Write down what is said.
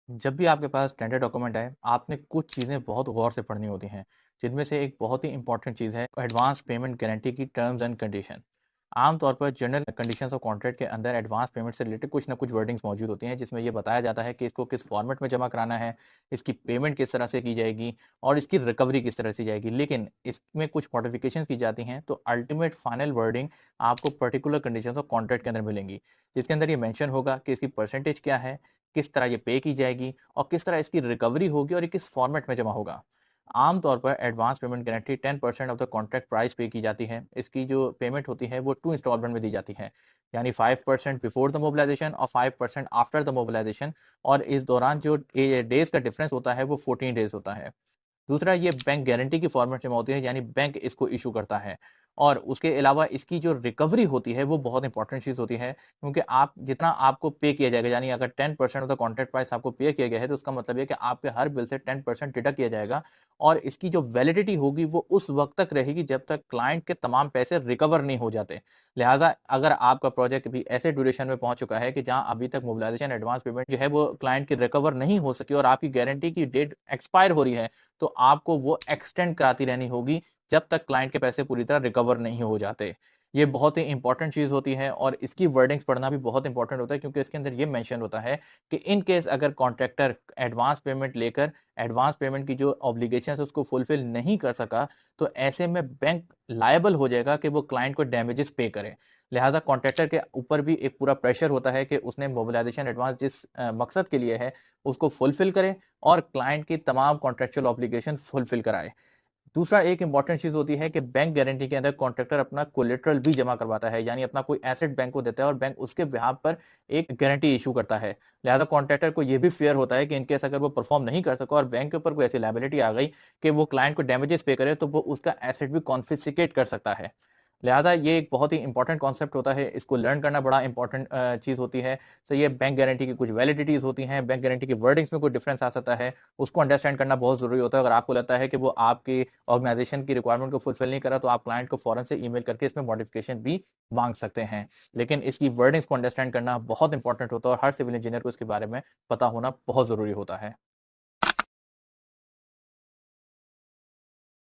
जब भी आपके पास टेंडर डॉक्यूमेंट आए, आपने कुछ चीज़ें बहुत गौर से पढ़नी होती हैं, जिनमें से एक बहुत ही इंपॉर्टेंट चीज़ है एडवांस पेमेंट गारंटी की टर्म्स एंड कंडीशन। आमतौर पर जनरल कंडीशंस ऑफ कॉन्ट्रैक्ट के अंदर एडवांस पेमेंट से रिलेटेड कुछ ना कुछ वर्डिंग्स मौजूद होती हैं, जिसमें ये बताया जाता है कि इसको किस फॉर्मेट में जमा कराना है, इसकी पेमेंट किस तरह से की जाएगी और इसकी रिकवरी किस तरह से जाएगी। लेकिन इसमें कुछ मॉडिफिकेशंस की जाती हैं, तो अल्टीमेट फाइनल वर्डिंग आपको पर्टिकुलर कंडीशंस ऑफ कॉन्ट्रैक्ट के अंदर मिलेंगी, जिसके अंदर ये मेंशन होगा कि इसकी परसेंटेज क्या है, किस तरह ये पे की जाएगी और किस तरह इसकी रिकवरी होगी और ये किस फॉर्मेट में जमा होगा। आमतौर पर advance payment guarantee 10% of the contract price पे की जाती है। इसकी जो पेमेंट होती है वो 2 इंस्टॉलमेंट में दी जाती है। यानी 5% बिफोर द मोबिलाइजेशन और 5% आफ्टर द मोबिलाइजेशन, और इस दौरान जो डेज़ का डिफरेंस होता है वो 14 डेज़ होता है। दूसरा, ये बैंक गारंटी की फॉर्मेट में होती है, यानी बैंक इसको इश्यू करता है। और उसके अलावा इसकी जो रिकवरी होती है वो बहुत इंपॉर्टेंट चीज़ होती है, क्योंकि आप जितना आपको पे किया जाएगा, यानी अगर 10% ऑफ द कॉन्ट्रैक्ट प्राइस आपको पे किया गया है, तो उसका मतलब ये है कि आपके हर बिल से 10% डिडक्ट किया जाएगा और इसकी जो वैलिडिटी होगी वो उस वक़्त तक रहेगी जब तक क्लाइंट के तमाम पैसे रिकवर नहीं हो जाते। लिहाज़ा अगर आपका प्रोजेक्ट भी ऐसे ड्यूरेशन में पहुँच चुका है कि जहाँ अभी तक मोबिलाइज़ेशन एडवांस पेमेंट जो है वो क्लाइंट की रिकवर नहीं हो सकी और आपकी गारंटी की डेट एक्सपायर हो रही है, तो आपको वो एक्सटेंड कराती रहनी होगी जब तक क्लाइंट के पैसे पूरी तरह रिकवर नहीं हो जाते। ये बहुत ही इंपॉर्टेंट चीज़ होती है और इसकी वर्डिंग्स पढ़ना भी बहुत इंपॉर्टेंट होता है, क्योंकि इसके अंदर ये मेंशन होता है कि इन केस अगर कॉन्ट्रैक्टर एडवांस पेमेंट लेकर एडवांस पेमेंट की जो ऑब्लिगेशंस है उसको फुलफिल नहीं कर सका, तो ऐसे में बैंक लायबल हो जाएगा कि वो क्लाइंट को डैमेजेस पे करे। लिहाज़ा कॉन्ट्रैक्टर के ऊपर भी एक पूरा प्रेशर होता है कि उसने मोबिलाइजेशन एडवांस जिस मकसद के लिए है उसको फुलफिल करे और क्लाइंट की तमाम कॉन्ट्रैक्चुअल ऑब्लिगेशन फुलफिल कराए। दूसरा, एक इंपॉर्टेंट चीज़ होती है कि बैंक गारंटी के अंदर कॉन्ट्रैक्टर अपना कोलेटरल भी जमा करवाता है, यानी अपना कोई एसेट बैंक को देता है और बैंक उसके बिहाफ पर एक गारंटी इश्यू करता है। लिहाज़ा कॉन्ट्रैक्टर को ये भी फ़ियर होता है कि इन केस अगर वो परफ़ॉर्म नहीं कर सका और बैंक के ऊपर कोई ऐसी लायबिलिटी आ गई कि वो क्लाइंट को डैमेजेस पे करे, तो वो उसका एसेट भी कॉन्फिस्केट कर सकता है। लिहाज़ा ये एक बहुत ही इंपॉर्टेंट कॉन्सेप्ट होता है, इसको लर्न करना बड़ा इंपॉर्टेंट चीज़ होती है। तो ये बैंक गारंटी की कुछ वैलिडिटीज़ होती हैं, बैंक गारंटी की वर्डिंग्स में कोई डिफरेंस आ सकता है, उसको अंडरस्टैंड करना बहुत ज़रूरी होता है। अगर आपको लगता है कि वो आपकी ऑर्गेनाइज़ेशन की रिक्वायरमेंट को फुलफिल नहीं कर रहा, तो आप क्लाइंट को फ़ौरन से ईमेल करके इसमें मॉडिफ़िकेशन भी माँग सकते हैं। लेकिन इसकी वर्डिंग्स को अंडरस्टैंड करना बहुत इंपॉर्टेंट होता है और हर सिविल इंजीनियर को इसके बारे में पता होना बहुत ज़रूरी होता है।